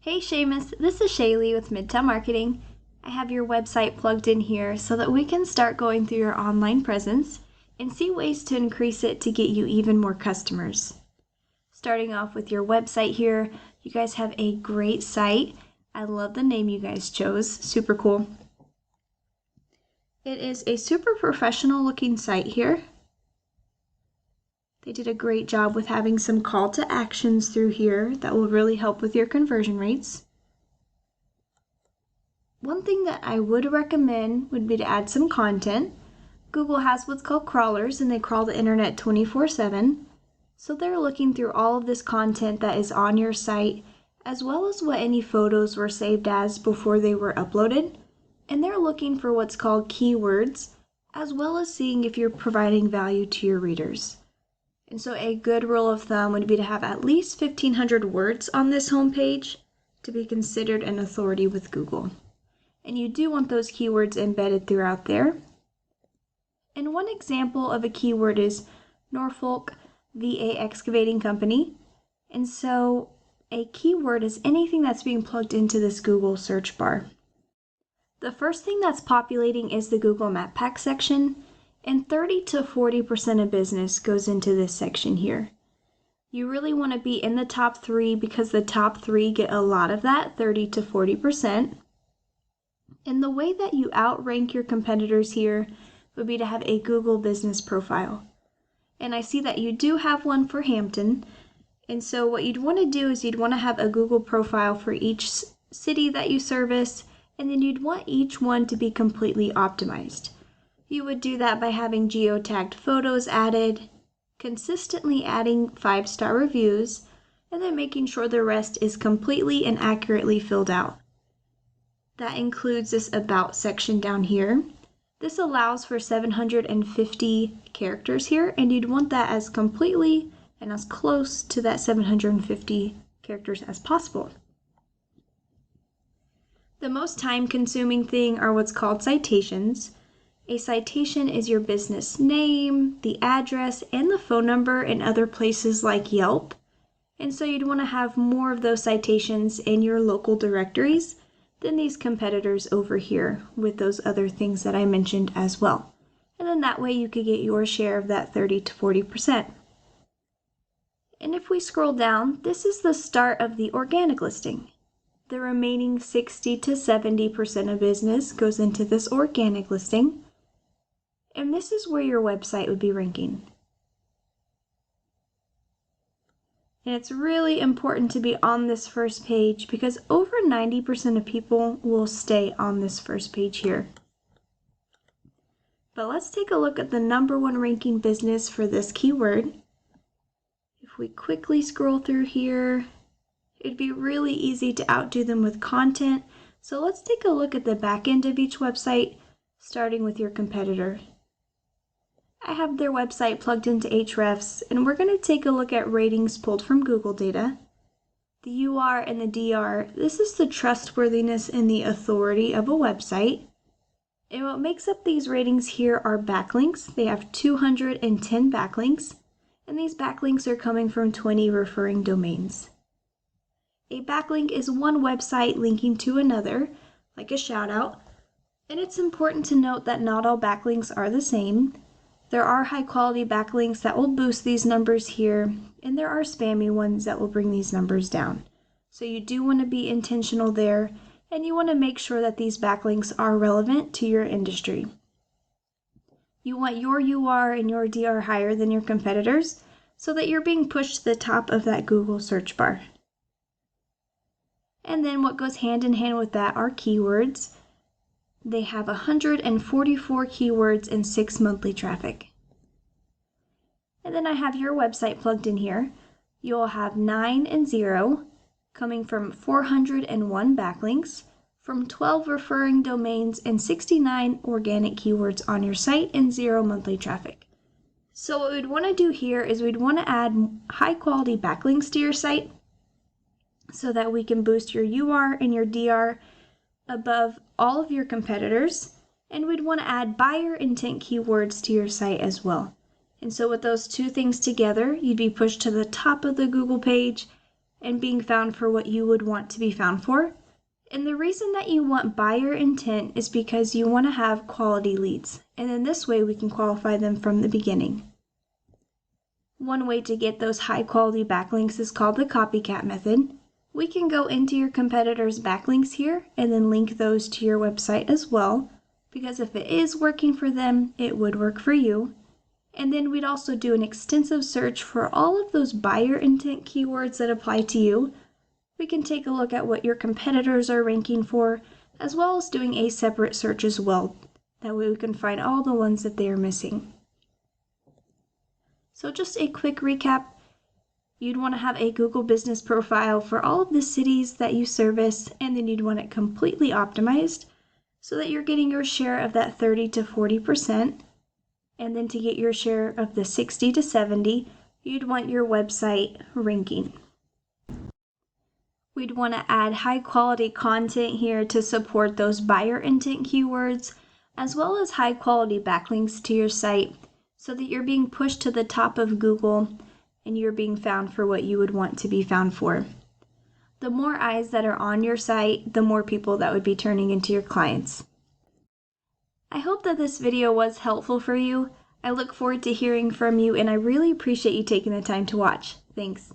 Hey Seamus, this is Shaelee with Midtown Marketing. I have your website plugged in here so that we can start going through your online presence and see ways to increase it to get you even more customers. Starting off with your website here, you guys have a great site. I love the name you guys chose, super cool. It is a super professional looking site here. They did a great job with having some call to actions through here that will really help with your conversion rates. One thing that I would recommend would be to add some content. Google has what's called crawlers, and they crawl the internet 24/7. So they're looking through all of this content that is on your site, as well as what any photos were saved as before they were uploaded. And they're looking for what's called keywords, as well as seeing if you're providing value to your readers. And so a good rule of thumb would be to have at least 1,500 words on this homepage to be considered an authority with Google. And you do want those keywords embedded throughout there. And one example of a keyword is Norfolk VA Excavating Company. And so a keyword is anything that's being plugged into this Google search bar. The first thing that's populating is the Google Map Pack section. And 30 to 40% of business goes into this section here. You really want to be in the top 3 because the top 3 get a lot of that, 30 to 40%. And the way that you outrank your competitors here would be to have a Google business profile. And I see that you do have one for Hampton. And so what you'd want to do is you'd want to have a Google profile for each city that you service, and then you'd want each one to be completely optimized. You would do that by having geotagged photos added, consistently adding 5-star reviews, and then making sure the rest is completely and accurately filled out. That includes this About section down here. This allows for 750 characters here, and you'd want that as completely and as close to that 750 characters as possible. The most time-consuming thing are what's called citations. A citation is your business name, the address, and the phone number in other places like Yelp. And so you'd want to have more of those citations in your local directories than these competitors over here with those other things that I mentioned as well. And then that way you could get your share of that 30 to 40%. And if we scroll down, this is the start of the organic listing. The remaining 60 to 70% of business goes into this organic listing. And this is where your website would be ranking. And it's really important to be on this first page because over 90% of people will stay on this first page here. But let's take a look at the #1 ranking business for this keyword. If we quickly scroll through here, it'd be really easy to outdo them with content. So let's take a look at the back end of each website, starting with your competitor. I have their website plugged into Ahrefs, and we're going to take a look at ratings pulled from Google data. The UR and the DR, this is the trustworthiness and the authority of a website. And what makes up these ratings here are backlinks. They have 210 backlinks, and these backlinks are coming from 20 referring domains. A backlink is one website linking to another, like a shout out. And it's important to note that not all backlinks are the same. There are high quality backlinks that will boost these numbers here, and there are spammy ones that will bring these numbers down. So you do want to be intentional there, and you want to make sure that these backlinks are relevant to your industry. You want your UR and your DR higher than your competitors so that you're being pushed to the top of that Google search bar. And then what goes hand in hand with that are keywords. They have 144 keywords and 6 monthly traffic. And then I have your website plugged in here. You'll have 9 and 0 coming from 401 backlinks, from 12 referring domains, and 69 organic keywords on your site and 0 monthly traffic. So what we'd want to do here is we'd want to add high quality backlinks to your site so that we can boost your UR and your DR above all of your competitors, and we'd want to add buyer intent keywords to your site as well. And so with those two things together, you'd be pushed to the top of the Google page and being found for what you would want to be found for. And the reason that you want buyer intent is because you want to have quality leads, and in this way we can qualify them from the beginning. One way to get those high quality backlinks is called the copycat method. We can go into your competitors' backlinks here and then link those to your website as well, because if it is working for them, it would work for you. And then we'd also do an extensive search for all of those buyer intent keywords that apply to you. We can take a look at what your competitors are ranking for, as well as doing a separate search as well. That way we can find all the ones that they are missing. So just a quick recap. You'd want to have a Google business profile for all of the cities that you service, and then you'd want it completely optimized so that you're getting your share of that 30 to 40%. And then to get your share of the 60 to 70, you'd want your website ranking. We'd want to add high quality content here to support those buyer intent keywords, as well as high quality backlinks to your site so that you're being pushed to the top of Google and you're being found for what you would want to be found for. The more eyes that are on your site, the more people that would be turning into your clients. I hope that this video was helpful for you. I look forward to hearing from you, and I really appreciate you taking the time to watch. Thanks.